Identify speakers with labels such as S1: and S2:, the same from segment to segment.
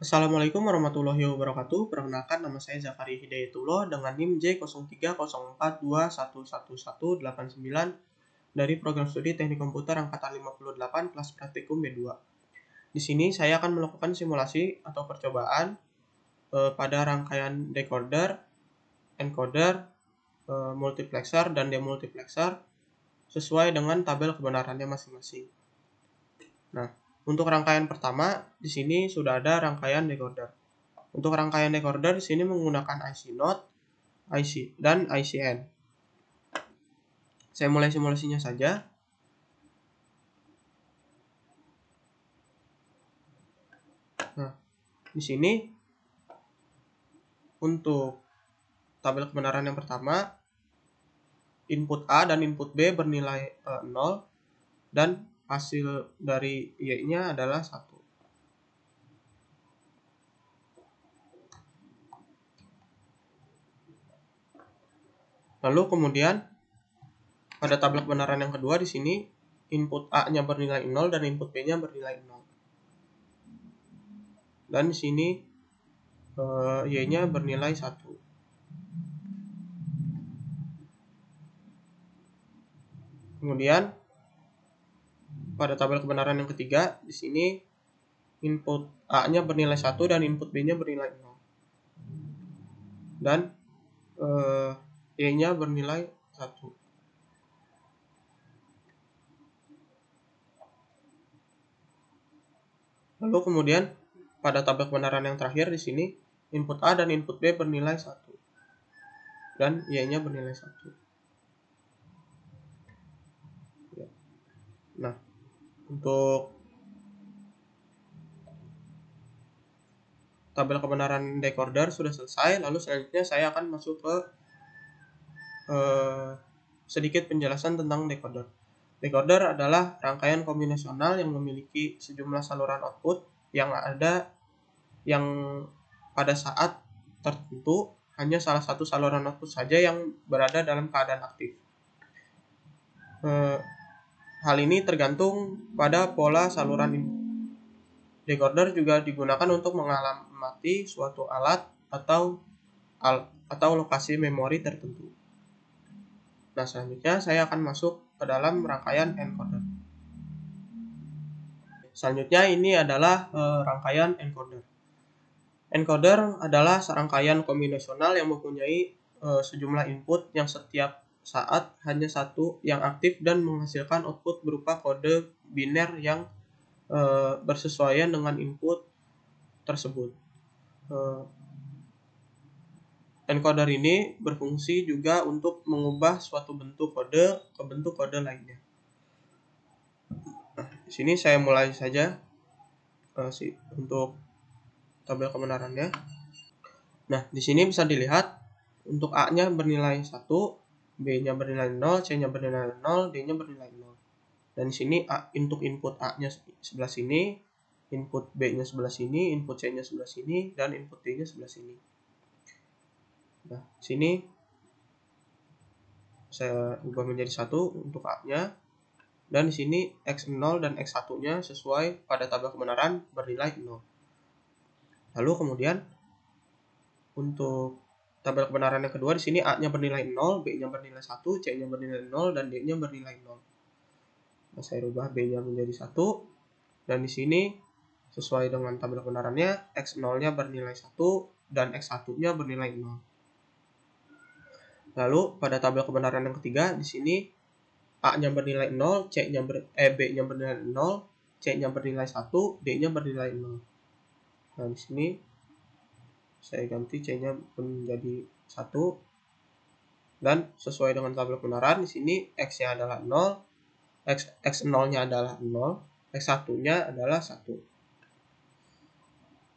S1: Assalamualaikum warahmatullahi wabarakatuh. Perkenalkan, nama saya Zakaria Hidayatullah dengan NIM J0304211189 dari program studi Teknik Komputer angkatan 58 kelas praktikum B2. Di sini saya akan melakukan simulasi atau percobaan pada rangkaian decoder, encoder, multiplexer, dan demultiplexer sesuai dengan tabel kebenarannya masing-masing. Nah, untuk rangkaian pertama, di sini sudah ada rangkaian decoder. Untuk rangkaian decoder di sini menggunakan IC Note, IC dan ICN. Saya mulai simulasinya saja. Nah, di sini untuk tabel kebenaran yang pertama, input A dan input B bernilai 0 dan hasil dari Y-nya adalah 1. Lalu kemudian pada tabel kebenaran yang kedua di sini input A-nya bernilai 0 dan input B-nya bernilai 0. Dan di sini Y-nya bernilai 1. Kemudian pada tabel kebenaran yang ketiga di sini input A-nya bernilai 1 dan input B-nya bernilai 0. Dan Y-nya bernilai 1. Lalu kemudian pada tabel kebenaran yang terakhir di sini input A dan input B bernilai 1 dan Y-nya bernilai 1. Nah, untuk tabel kebenaran decoder sudah selesai. Lalu selanjutnya saya akan masuk ke sedikit penjelasan tentang decoder. Decoder adalah rangkaian kombinasional yang memiliki sejumlah saluran output yang pada saat tertentu hanya salah satu saluran output saja yang berada dalam keadaan aktif. Hal ini tergantung pada pola saluran input. Decoder juga digunakan untuk mengamati suatu alat atau lokasi memori tertentu. Nah, selanjutnya saya akan masuk ke dalam rangkaian encoder. Selanjutnya ini adalah rangkaian encoder. Encoder adalah serangkaian kombinasional yang mempunyai sejumlah input yang setiap saat hanya satu yang aktif dan menghasilkan output berupa kode biner yang bersesuaian dengan input tersebut. Encoder ini berfungsi juga untuk mengubah suatu bentuk kode ke bentuk kode lainnya. Nah, di sini saya mulai saja untuk tabel kebenarannya. Nah, di sini bisa dilihat untuk A-nya bernilai 1, B-nya bernilai 0, C-nya bernilai 0, D-nya bernilai 0. Dan di sini untuk input A-nya sebelah sini, input B-nya sebelah sini, input C-nya sebelah sini, dan input D-nya sebelah sini. Nah, sini saya ubah menjadi 1 untuk A-nya. Dan di sini X0 dan X1-nya sesuai pada tabel kebenaran bernilai 0. Lalu kemudian untuk tabel kebenaran yang kedua di sini A-nya bernilai 0, B-nya bernilai 1, C-nya bernilai 0, dan D-nya bernilai 0. Nah, saya rubah B-nya menjadi 1. Dan di sini sesuai dengan tabel kebenarannya X0-nya bernilai 1 dan X1-nya bernilai 0. Lalu pada tabel kebenaran yang ketiga di sini A-nya bernilai 0, B-nya bernilai 0, C-nya bernilai 1, D-nya bernilai 0. Nah, di sini saya ganti C-nya menjadi 1 dan sesuai dengan tabel kebenaran di sini X-nya adalah 0, X0-nya adalah 0, X1-nya adalah 1.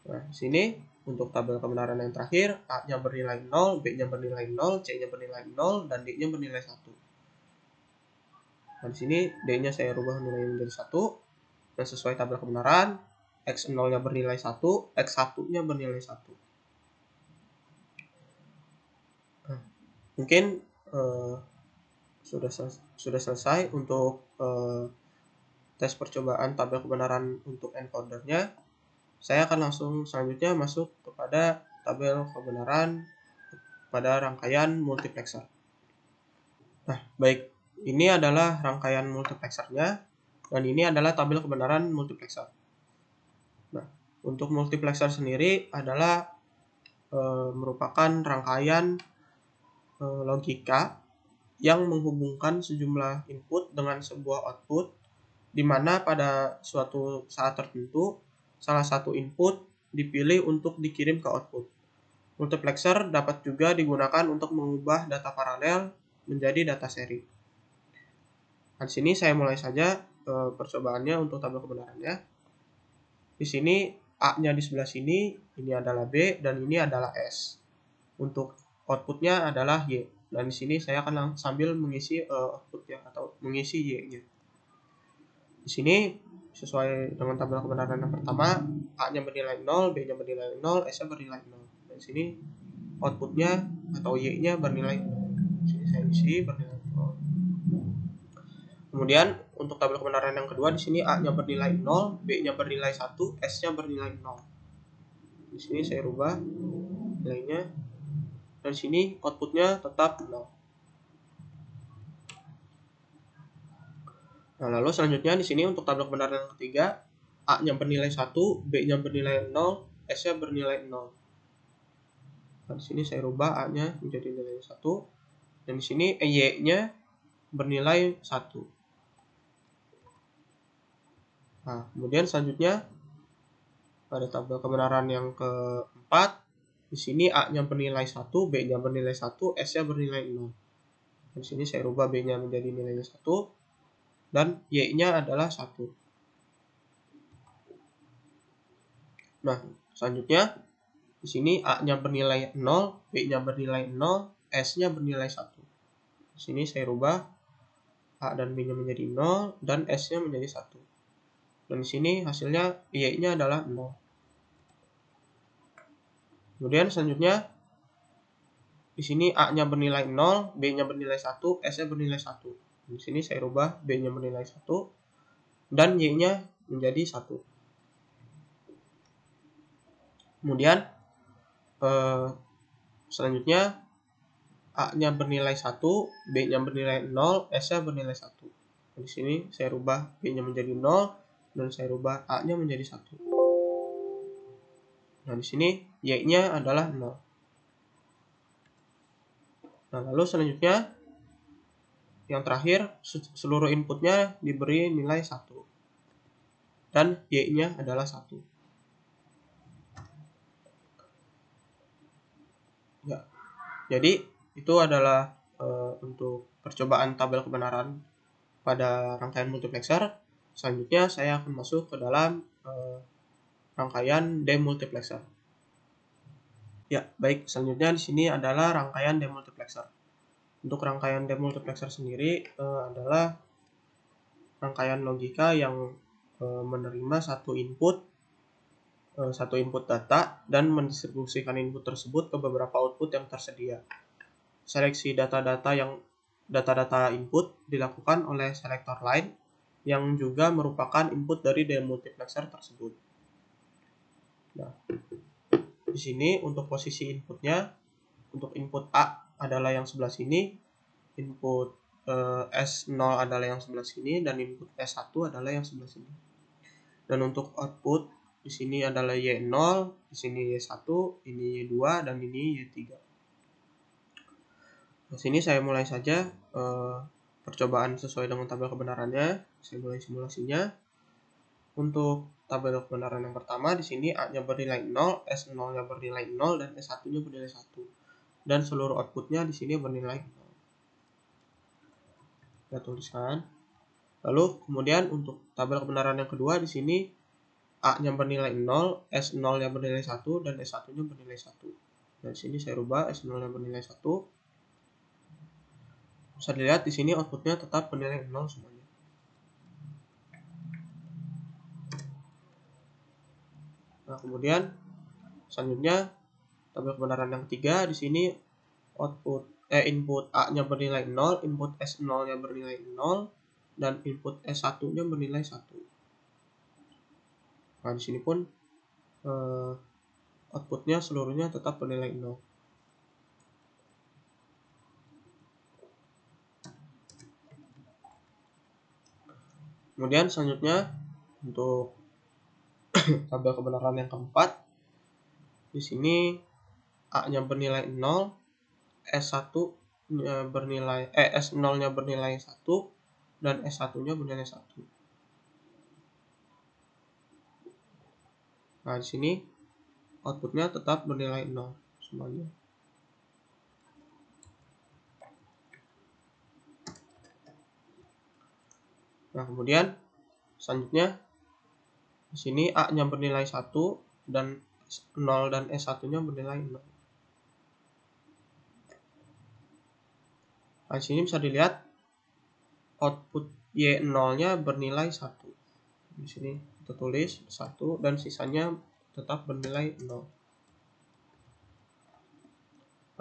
S1: Nah, di sini untuk tabel kebenaran yang terakhir A-nya bernilai 0, B-nya bernilai 0, C-nya bernilai 0, dan D-nya bernilai 1. Nah, di sini D-nya saya rubah nilainya menjadi 1 dan sesuai tabel kebenaran X0-nya bernilai 1, X1-nya bernilai 1. Nah, mungkin sudah selesai untuk tes percobaan tabel kebenaran untuk encodernya. saya akan langsung selanjutnya masuk kepada tabel kebenaran pada rangkaian multiplexer. Nah, baik, ini adalah rangkaian multiplexernya, dan ini adalah tabel kebenaran multiplexer. Nah, untuk multiplexer sendiri adalah merupakan rangkaian logika yang menghubungkan sejumlah input dengan sebuah output, di mana pada suatu saat tertentu salah satu input dipilih untuk dikirim ke output. Multiplexer dapat juga digunakan untuk mengubah data paralel menjadi data seri. Nah, di sini saya mulai saja percobaannya untuk tabel kebenarannya. Di sini A-nya di sebelah sini, ini adalah B, dan ini adalah S. Untuk outputnya adalah Y. Dan di sini saya akan sambil mengisi outputnya atau mengisi Y-nya. Di sini sesuai dengan tabel kebenaran yang pertama, A-nya bernilai 0, B-nya bernilai 0, S-nya bernilai 0. Dan di sini outputnya atau Y-nya bernilai 0. Di sini saya isi bernilai 0. Kemudian untuk tabel kebenaran yang kedua, di sini A-nya bernilai 0, B-nya bernilai 1, S-nya bernilai 0. Di sini saya rubah nilainya, dan di sini outputnya tetap 0. Nah, lalu selanjutnya di sini untuk tabel kebenaran yang ketiga, A-nya bernilai 1, B-nya bernilai 0, S-nya bernilai 0. Nah, di sini saya rubah A-nya menjadi nilai 1, dan di sini Y-nya bernilai 1. Nah, kemudian selanjutnya pada tabel kebenaran yang keempat, di sini A-nya bernilai 1, B-nya bernilai 1, S-nya bernilai 0. Di sini saya rubah B-nya menjadi nilainya 1, dan Y-nya adalah 1. Nah, selanjutnya di sini A-nya bernilai 0, B-nya bernilai 0, S-nya bernilai 1. Di sini saya rubah A dan B-nya menjadi 0, dan S-nya menjadi 1. Dan di sini hasilnya Y-nya adalah 0. Kemudian selanjutnya di sini A-nya bernilai 0, B-nya bernilai 1, S-nya bernilai 1. Di sini saya rubah B-nya bernilai 1 dan Y-nya menjadi 1. Kemudian selanjutnya A-nya bernilai 1, B-nya bernilai 0, S-nya bernilai 1. Di sini saya rubah B-nya menjadi 0 dan saya rubah A-nya menjadi 1. Nah, di sini Y-nya adalah 0. Nah, lalu selanjutnya yang terakhir, seluruh inputnya diberi nilai 1. Dan Y-nya adalah 1. Ya. Jadi, itu adalah untuk percobaan tabel kebenaran pada rangkaian multiplexer. Selanjutnya, saya akan masuk ke dalam rangkaian demultiplexer. Ya, baik. Selanjutnya di sini adalah rangkaian demultiplexer. Untuk rangkaian demultiplexer sendiri adalah rangkaian logika yang menerima satu input data dan mendistribusikan input tersebut ke beberapa output yang tersedia. Seleksi data-data input dilakukan oleh selektor line yang juga merupakan input dari demultiplexer tersebut. Nah, di sini untuk posisi inputnya, untuk input A adalah yang sebelah sini, input S0 adalah yang sebelah sini, dan input S1 adalah yang sebelah sini. Dan untuk output di sini adalah Y0, di sini Y1, ini Y2, dan ini Y3. Di sini saya mulai saja percobaan sesuai dengan tabel kebenarannya. Saya mulai simulasinya. Untuk tabel kebenaran yang pertama, di sini A-nya bernilai 0, S0-nya bernilai 0, dan S1-nya bernilai 1. Dan seluruh outputnya di sini bernilai 0. Kita tuliskan. Lalu kemudian untuk tabel kebenaran yang kedua, di sini A-nya bernilai 0, S0-nya bernilai 1, dan S1-nya bernilai 1. Dan di sini saya rubah S0-nya bernilai 1. Bisa dilihat di sini outputnya tetap bernilai 0 semuanya. Nah, kemudian selanjutnya tabel kebenaran yang ketiga, di sini input A-nya bernilai 0, input S0-nya bernilai 0, dan input S1-nya bernilai 1. Nah, di sini pun outputnya seluruhnya tetap bernilai 0. Kemudian selanjutnya untuk tabel kebenaran yang keempat, di sini A-nya bernilai 0, S1-nya bernilai S0-nya bernilai 1 dan S1-nya bernilai 1. Nah, di sini outputnya tetap bernilai 0 semuanya. Nah, kemudian selanjutnya di sini A-nya bernilai 1 dan 0 dan S1-nya bernilai 0. Nah, di sini bisa dilihat output Y0-nya bernilai 1. Di sini kita tulis 1 dan sisanya tetap bernilai 0.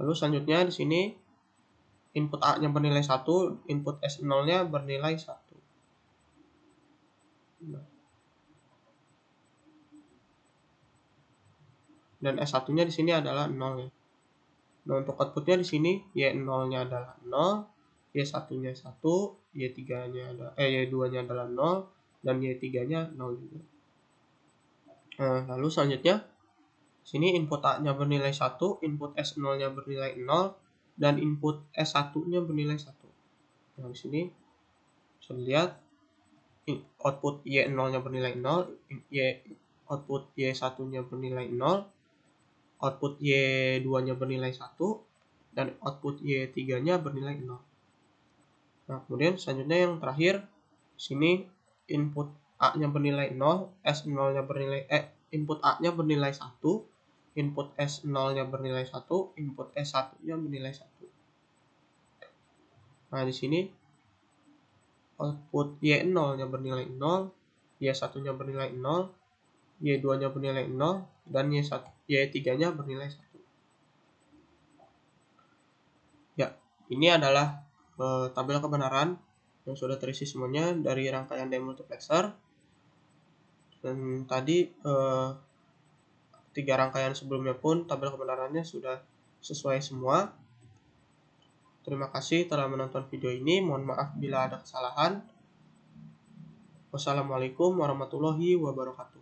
S1: Lalu selanjutnya di sini input A-nya bernilai 1, input S0-nya bernilai 1. Dan S1-nya di sini adalah 0 ya. Nah, untuk outputnya di sini Y0-nya adalah 0, Y1-nya 1, Y3-nya Y2-nya adalah 0 dan Y3-nya 0 juga. Nah, lalu selanjutnya sini input A-nya bernilai 1, input S0-nya bernilai 0 dan input S1-nya bernilai 1. Nah, di sini bisa dilihat output Y0-nya bernilai 0, output Y1-nya bernilai 0, output Y2-nya bernilai 1, dan output Y3-nya bernilai 0. Nah, kemudian selanjutnya yang terakhir, sini input A-nya bernilai 0, S0-nya bernilai input A-nya bernilai 1, input S0-nya bernilai 1, input S1-nya bernilai 1. Nah, di sini output Y0-nya bernilai 0, Y1-nya bernilai 0, Y2-nya bernilai 0, dan Y3-nya bernilai 1. Ya, ini adalah tabel kebenaran yang sudah terisi semuanya dari rangkaian demultiplexer. Dan tadi 3 rangkaian sebelumnya pun tabel kebenarannya sudah sesuai semua. Terima kasih telah menonton video ini. Mohon maaf bila ada kesalahan. Wassalamualaikum warahmatullahi wabarakatuh.